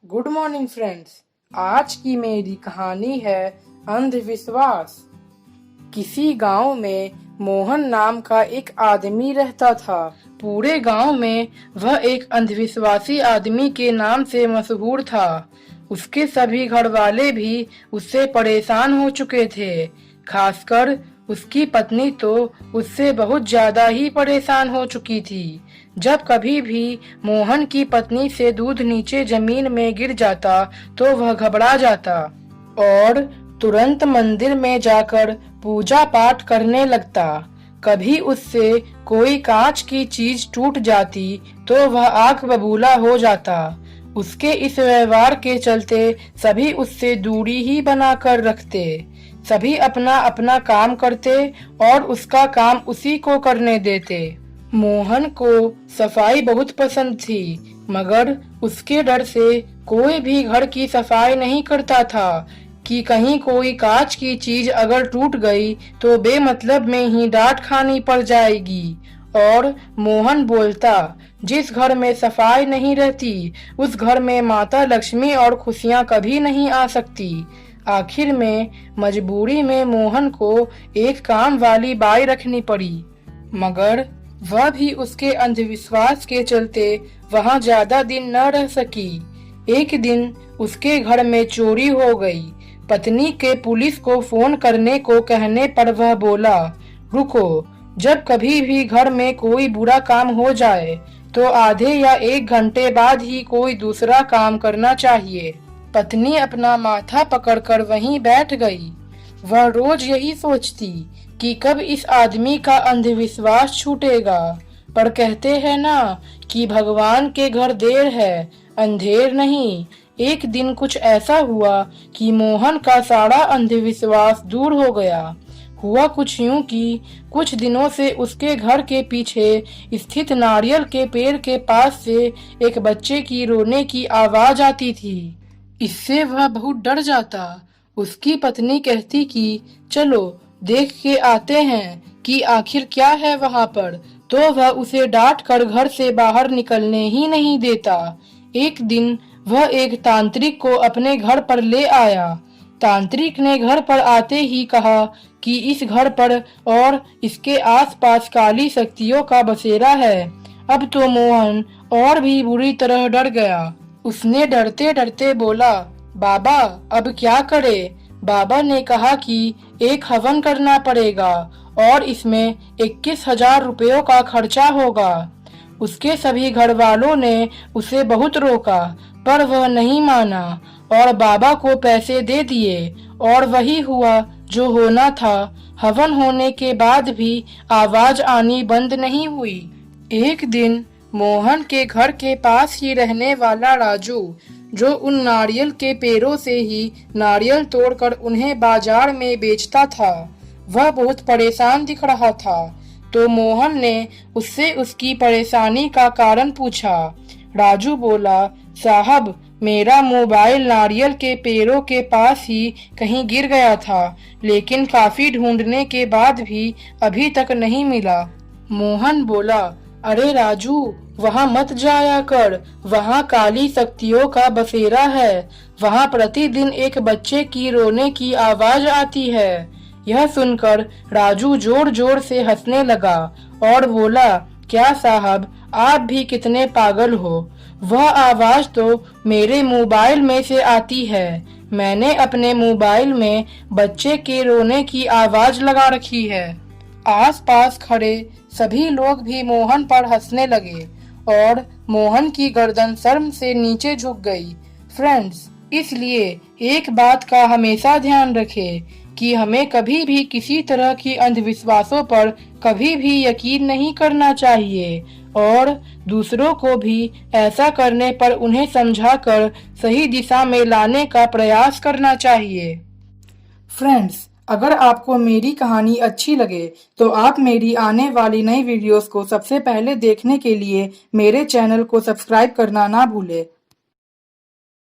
Good morning friends. आज की मेरी कहानी है अंधविश्वास। किसी गांव में मोहन नाम का एक आदमी रहता था। पूरे गांव में वह एक अंधविश्वासी आदमी के नाम से मशहूर था। उसके सभी घर वाले भी उससे परेशान हो चुके थे। खासकर उसकी पत्नी तो उससे बहुत ज्यादा ही परेशान हो चुकी थी। जब कभी भी मोहन की पत्नी से दूध नीचे जमीन में गिर जाता तो वह घबरा जाता और तुरंत मंदिर में जाकर पूजा पाठ करने लगता। कभी उससे कोई कांच की चीज टूट जाती तो वह आंख बबूला हो जाता। उसके इस व्यवहार के चलते सभी उससे दूरी ही बनाकर रखते। सभी अपना अपना काम करते और उसका काम उसी को करने देते। मोहन को सफाई बहुत पसंद थी, मगर उसके डर से कोई भी घर की सफाई नहीं करता था कि कहीं कोई कांच की चीज अगर टूट गई तो बेमतलब में ही डांट खानी पड़ जाएगी। और मोहन बोलता, जिस घर में सफाई नहीं रहती उस घर में माता लक्ष्मी और खुशियां कभी नहीं आ सकती। आखिर में मजबूरी में मोहन को एक काम वाली बाई रखनी पड़ी, मगर वह भी उसके अंधविश्वास के चलते वहां ज्यादा दिन न रह सकी। एक दिन उसके घर में चोरी हो गई। पत्नी के पुलिस को फोन करने को कहने पर वह बोला, रुको, जब कभी भी घर में कोई बुरा काम हो जाए तो आधे या 1 घंटे बाद ही कोई दूसरा काम करना चाहिए। पत्नी अपना माथा पकड़कर वहीं बैठ गई। वह रोज यही सोचती कि कब इस आदमी का अंधविश्वास छूटेगा। पर कहते हैं ना कि भगवान के घर देर है अंधेर नहीं। एक दिन कुछ ऐसा हुआ कि मोहन का सारा अंधविश्वास दूर हो गया। हुआ कुछ यूं कि कुछ दिनों से उसके घर के पीछे स्थित नारियल के पेड़ के पास से एक बच्चे की रोने की आवाज आती थी। इससे वह बहुत डर जाता। उसकी पत्नी कहती कि चलो देख के आते हैं कि आखिर क्या है वहां पर, तो वह उसे डांट कर घर से बाहर निकलने ही नहीं देता। एक दिन वह एक तांत्रिक को अपने घर पर ले आया। तांत्रिक ने घर पर आते ही कहा कि इस घर पर और इसके आसपास काली शक्तियों का बसेरा है। अब तो मोहन और भी बुरी तरह डर गया। उसने डरते डरते बोला, बाबा अब क्या करे। बाबा ने कहा कि एक हवन करना पड़ेगा और इसमें 21,000 रुपयों का खर्चा होगा। उसके सभी घर वालों ने उसे बहुत रोका, पर वह नहीं माना और बाबा को पैसे दे दिए। और वही हुआ जो होना था। हवन होने के बाद भी आवाज आनी बंद नहीं हुई। एक दिन मोहन के घर के पास ही रहने वाला राजू, जो उन नारियल के पेड़ों से ही नारियल तोड़कर उन्हें बाजार में बेचता था, वह बहुत परेशान दिख रहा था। तो मोहन ने उससे उसकी परेशानी का कारण पूछा। राजू बोला, साहब मेरा मोबाइल नारियल के पेड़ों के पास ही कहीं गिर गया था, लेकिन काफी ढूंढने के बाद भी अभी तक नहीं मिला। मोहन बोला, अरे राजू वहाँ मत जाया कर, वहाँ काली शक्तियों का बसेरा है। वहाँ प्रतिदिन एक बच्चे की रोने की आवाज आती है। यह सुनकर राजू जोर जोर से हंसने लगा और बोला, क्या साहब आप भी कितने पागल हो। वह आवाज तो मेरे मोबाइल में से आती है। मैंने अपने मोबाइल में बच्चे के रोने की आवाज लगा रखी है। आसपास खड़े सभी लोग भी मोहन पर हंसने लगे और मोहन की गर्दन शर्म से नीचे झुक गई। फ्रेंड्स, इसलिए एक बात का हमेशा ध्यान रखें कि हमें कभी भी किसी तरह की अंधविश्वासों पर कभी भी यकीन नहीं करना चाहिए और दूसरों को भी ऐसा करने पर उन्हें समझाकर सही दिशा में लाने का प्रयास करना चाहिए। फ्रेंड्स, अगर आपको मेरी कहानी अच्छी लगे तो आप मेरी आने वाली नई वीडियोस को सबसे पहले देखने के लिए मेरे चैनल को सब्सक्राइब करना ना भूलें।